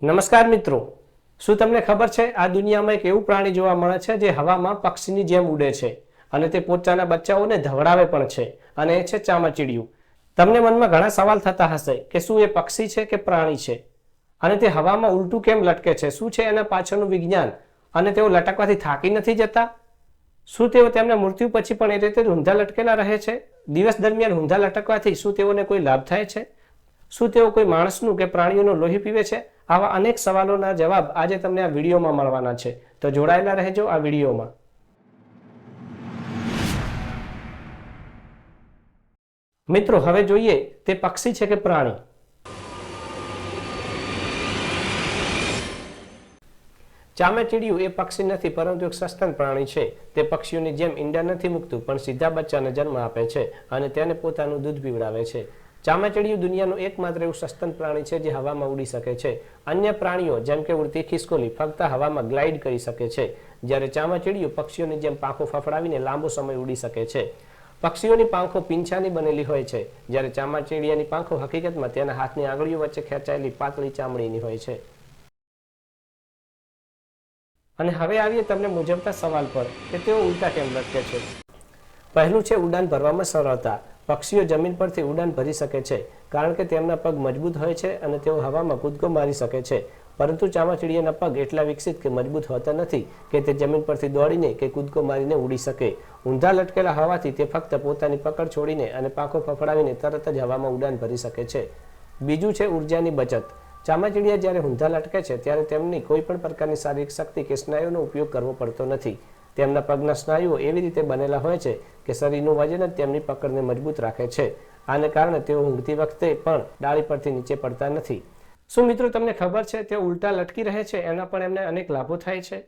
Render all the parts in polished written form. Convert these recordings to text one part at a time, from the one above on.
નમસ્કાર મિત્રો, શું તમને ખબર છે આ દુનિયામાં એક એવું પ્રાણી જોવા મળે છે જે હવામાં પક્ષીની જેમ ઉડે છે અને તે પોતાના બચ્ચાઓને ધવડાવે પણ છે અને એ છે ચામાચીડિયું. તમને મનમાં ઘણા સવાલ થતા હશે કે શું એ પક્ષી છે કે પ્રાણી છે અને તે હવામાં ઉલટું કેમ લટકે છે, શું છે એના પાછળનું વિજ્ઞાન અને તેઓ લટકવાથી થાકી નથી જતા? શું તેઓ તેમના મૃત્યુ પછી પણ એ રીતે ઊંધા લટકેલા રહે છે? દિવસ દરમિયાન ઊંધા લટકવાથી શું તેઓને કોઈ લાભ થાય છે? શું તેઓ કોઈ માણસનું કે પ્રાણીઓનું લોહી પીવે છે? આવા અનેક સવાલોના જવાબ આજે તમને આ વિડીયોમાં મળવાના છે, તો જોડાયેલા રહેજો આ વિડીયોમાં. મિત્રો, હવે જોઈએ તે પક્ષી છે કે પ્રાણી. ચામાચીડિયું એ પક્ષી નથી પરંતુ એક સસ્તન પ્રાણી છે. તે પક્ષીઓની જેમ ઈંડા નથી મૂકતું પણ સીધા બચ્ચાને જન્મ આપે છે અને તેને પોતાનું દૂધ પીવડાવે છે. ચામાચીડિયું દુનિયાનું એકમાત્ર એવું સસ્તન પ્રાણી છે જે હવામાં ઉડી શકે છે. અન્ય પ્રાણીઓ જેમ કે ઉડતી ખિસકોલી ફક્ત હવામાં ગ્લાઇડ કરી શકે છે, જ્યારે ચામાચીડિયું પક્ષીઓની જેમ પાંખો ફફડાવીને લાંબો સમય ઉડી શકે છે. પક્ષીઓની પાંખો પીંછાની બનેલી હોય છે, જ્યારે ચામાચીડિયાની પાંખો હકીકતમાં તેના હાથની આંગળીઓ વચ્ચે ખેંચાયેલી પાતળી ચામડીની હોય છે. અને હવે આવીએ તમને મૂંઝવતા સવાલ પર કે તેઓ ઉડતા કેમ લટકે છે. પહેલું છે ઉડાન ભરવામાં સરળતા. પક્ષીઓ જમીન પરથી ઉડાન ભરી શકે છે કારણ કે તેમના પગ મજબૂત હોય છે અને તેઓ હવામાં કૂદકો મારી શકે છે. પરંતુ ચામાચીડિયાના પગ એટલા વિકસિત કે મજબૂત હોતા નથી કે તે જમીન પરથી દોડીને કે કૂદકો મારીને ઉડી શકે. ઊંધા લટકેલા હોવાથી તે ફક્ત પોતાની પકડ છોડીને અને પાંખો ફફડાવીને તરત જ હવામાં ઉડાન ભરી શકે છે. બીજું છે ઉર્જાની બચત. ચામાચીડિયા જ્યારે ઊંધા લટકે છે ત્યારે તેમની કોઈ પણ પ્રકારની શારીરિક શક્તિ કે સ્નાયુનો ઉપયોગ કરવો પડતો નથી. તેમના પગના સ્નાયુઓ એવી રીતે બનેલા હોય છે કે શરીરનું વજન જ તેમની પકડને મજબૂત રાખે છે. આને કારણે તેઓ ઊંઘતી વખતે પણ ડાળી પરથી નીચે પડતા નથી. શું મિત્રો તમને ખબર છે તેઓ ઉલટા લટકી રહે છે એના પણ એમને અનેક લાભો થાય છે?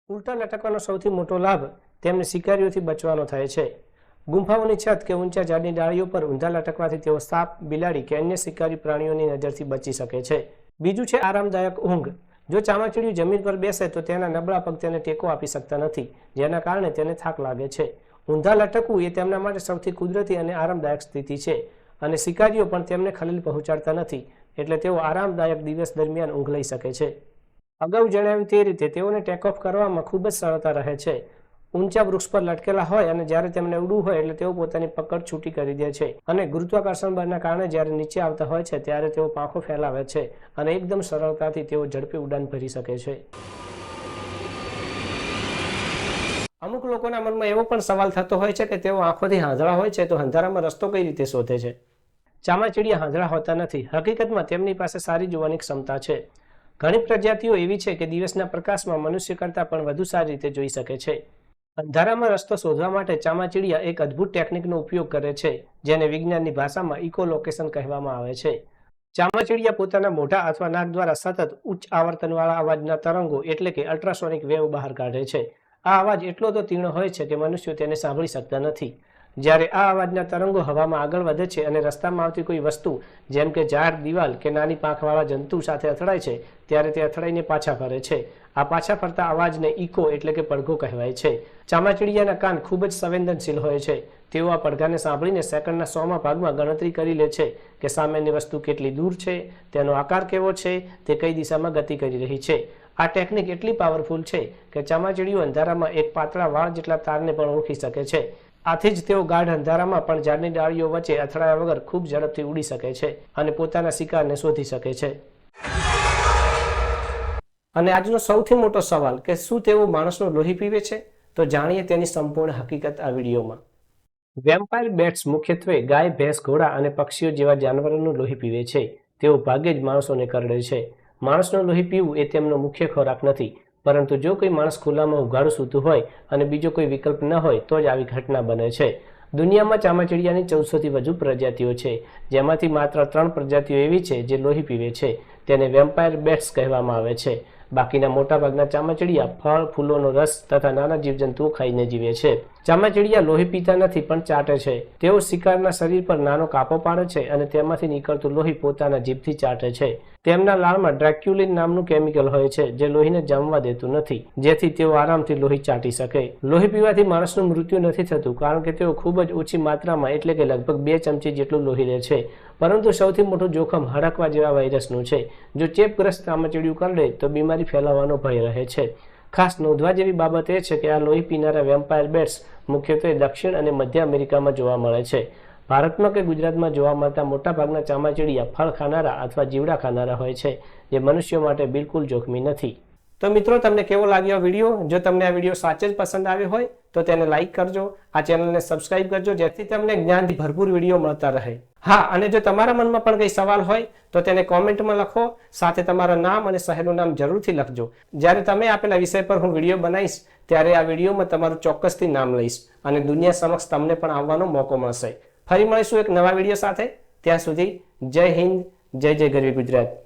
ઉલટા લટકવાનો સૌથી મોટો લાભ તેમને શિકારીઓથી બચવાનો થાય છે. ગુંફાઓની છત કે ઊંચા ઝાડની ડાળીઓ પર ઊંધા લટકવાથી તેઓ સાપ, બિલાડી કે અન્ય શિકારી પ્રાણીઓની નજરથી બચી શકે છે. બીજું છે આરામદાયક ઊંઘ. જો ચામાચીડિયું જમીન પર બેસે તો તેના નબળા પગ તેને ટેકો આપી શકતા નથી, જેના કારણે તેને થાક લાગે છે. ઊંધા લટકવું એ તેમના માટે સૌથી કુદરતી અને આરામદાયક સ્થિતિ છે અને શિકારીઓ પણ તેમને ખલેલ પહોંચાડતા નથી, એટલે તેઓ આરામદાયક દિવસ દરમિયાન ઊંઘ લઈ શકે છે. અગાઉ જણાવ્યું તે રીતે તેઓને ટેક ઓફ કરવામાં ખૂબ જ સરળતા રહે છે. ઊંચા વૃક્ષ પર લટકેલા હોય અને જ્યારે તેમને ઉડવું હોય એટલે તેઓ પોતાની પકડ છૂટી કરી દે છે અને ગુરુત્વાકર્ષણ બળના કારણે જ્યારે નીચે આવતા હોય છે ત્યારે તેઓ પાંખો ફેલાવે છે અને એકદમ સરળતાથી તેઓ ઝડપી ઉડાન ભરી શકે છે. અમુક લોકોના મનમાં એવો પણ સવાલ થતો હોય છે કે તેઓ આંખોથી હાંધળા હોય છે તો અંધારામાં રસ્તો કઈ રીતે શોધે છે? ચામાચીડિયા હાંધળા હોતા નથી. હકીકતમાં તેમની પાસે સારી જોવાની ક્ષમતા છે. ઘણી પ્રજાતિઓ એવી છે કે દિવસના પ્રકાશમાં મનુષ્ય કરતાં પણ વધુ સારી રીતે જોઈ શકે છે. અંધારામાં રસ્તો શોધવા માટે ચામાચીડિયા એક અદ્ભુત ટેકનિકનો ઉપયોગ કરે છે, જેને વિજ્ઞાનની ભાષામાં ઇકોલોકેશન કહેવામાં આવે છે. ચામાચીડિયા પોતાના મોઢા અથવા નાક દ્વારા સતત ઉચ્ચ આવર્તનવાળા અવાજના તરંગો એટલે કે અલ્ટ્રાસોનિક વેવ બહાર કાઢે છે. આ અવાજ એટલો તો તીક્ષ્ણ હોય છે કે મનુષ્યો તેને સાંભળી શકતા નથી. જ્યારે આ અવાજના તરંગો હવામાં આગળ વધે છે અને રસ્તામાં આવતી કોઈ વસ્તુ જેમ કે ઝાડ, દિવાલ કે નાની પાંખવાળા જંતુ સાથે અથડાય છે ત્યારે તે અથડાઈને પાછા ફરે છે. આ પાછા ફરતા અવાજને ઇકો એટલે કે પડઘો કહેવાય છે. ચામાચીડિયાના કાન ખૂબ જ સંવેદનશીલ હોય છે. તેઓ આ પડઘાને સાંભળીને સેકન્ડના 100મા ભાગમાં ગણતરી કરી લે છે કે સામેની વસ્તુ કેટલી દૂર છે, તેનો આકાર કેવો છે, તે કઈ દિશામાં ગતિ કરી રહી છે. આ ટેકનિક એટલી પાવરફુલ છે કે ચામાચીડિયું અંધારામાં એક પાતળા વાળ જેટલા તારને પણ ઓળખી શકે છે. આથી જ તેઓ ગાઢ અંધારામાં પણ ઝાડની ડાળીઓ વચ્ચે અથડાયા વગર ખૂબ ઝડપથી ઉડી શકે છે અને પોતાના શિકારને શોધી શકે છે. અને આજનો સૌથી મોટો સવાલ કે શું તેઓ માણસનો લોહી પીવે છે? તો જાણીએ તેની સંપૂર્ણ હકીકત આ વિડીયોમાં. વેમ્પાયર બેટ્સ મુખ્યત્વે ગાય, ભેંસ, ઘોડા અને પક્ષીઓ જેવા જાનવરોનું લોહી પીવે છે. તેઓ ભાગ્યે જ માણસોને કરડે છે. માણસનું લોહી પીવું એ તેમનો મુખ્ય ખોરાક નથી, પરંતુ જો કોઈ માણસ ખુલ્લામાં ઉઘાડું સૂતું હોય અને બીજો કોઈ વિકલ્પ ન હોય તો જ આવી ઘટના બને છે. દુનિયામાં ચામાચીડિયાની 1400થી વધુ પ્રજાતિઓ છે, જેમાંથી માત્ર 3 પ્રજાતિઓ એવી છે જે લોહી પીવે છે. તેને વેમ્પાયર બેટ્સ કહેવામાં આવે છે. બાકીના મોટાભાગના ચામાચીડિયા ફળ, ફૂલોનો રસ તથા નાના જીવજંતુઓ ખાઈને જીવે છે. ચામાચીડિયા લોહી પીતા નથી પણ ચાટે છે. તેઓ શિકારના શરીર પર નાનો કાપો પાડે છે અને તેમાંથી નીકળતું લોહી પોતાના જીભથી ચાટે છે. તેમના લાળમાં ડ્રેક્યુલિન નામનું કેમિકલ હોય છે જે લોહીને જમવા દેતું નથી, જેથી તેઓ આરામથી લોહી ચાટી શકે. લોહી પીવાથી માણસનું મૃત્યુ નથી થતું કારણ કે તેઓ ખૂબ જ ઓછી માત્રામાં એટલે કે લગભગ 2 ચમચી જેટલું લોહી લે છે. પરંતુ સૌથી મોટું જોખમ હડકવા જેવા વાયરસનું છે. જો ચેપગ્રસ્ત ચામાચીડિયું કરડે તો બીમારી ફેલાવાનો ભય રહે છે. ખાસ નોંધવા જેવી બાબત એ છે કે આ લોહી પીનારા વેમ્પાયર બેટ્સ મુખ્યત્વે દક્ષિણ અને મધ્ય અમેરિકામાં જોવા મળે છે. ભારતમાં કે ગુજરાતમાં જોવા મળતા મોટાભાગના ચામાચીડિયા ફળ ખાનારા અથવા જીવડા ખાનારા હોય છે, જે મનુષ્યો માટે બિલકુલ જોખમી નથી. તો મિત્રો, તમને કેવો લાગ્યો વિડીયો? જો તમને આ વિડીયો સાચે જ પસંદ આવ્યો હોય તો તેને લાઇક કરજો, આ ચેનલને સબસ્ક્રાઇબ કરજો, જેથી તમને જ્ઞાનથી ભરપૂર વિડીયો મળતા રહે. હા, અને જો તમારા મનમાં પણ કંઈ સવાલ હોય તો તેને કોમેન્ટમાં લખો, સાથે તમારા નામ અને શહેરનું નામ જરૂરથી લખજો. જ્યારે તમે આપેલા વિષય પર હું વિડીયો બનાવીશ ત્યારે આ વિડીયોમાં તમારું ચોક્કસથી નામ લઈશ અને દુનિયા સમક્ષ તમને પણ આવવાનો મોકો મળશે. ફરી મળીશું એક નવા વિડીયો સાથે. ત્યાં સુધી જય હિન્દ, જય જય ગરવી ગુજરાત.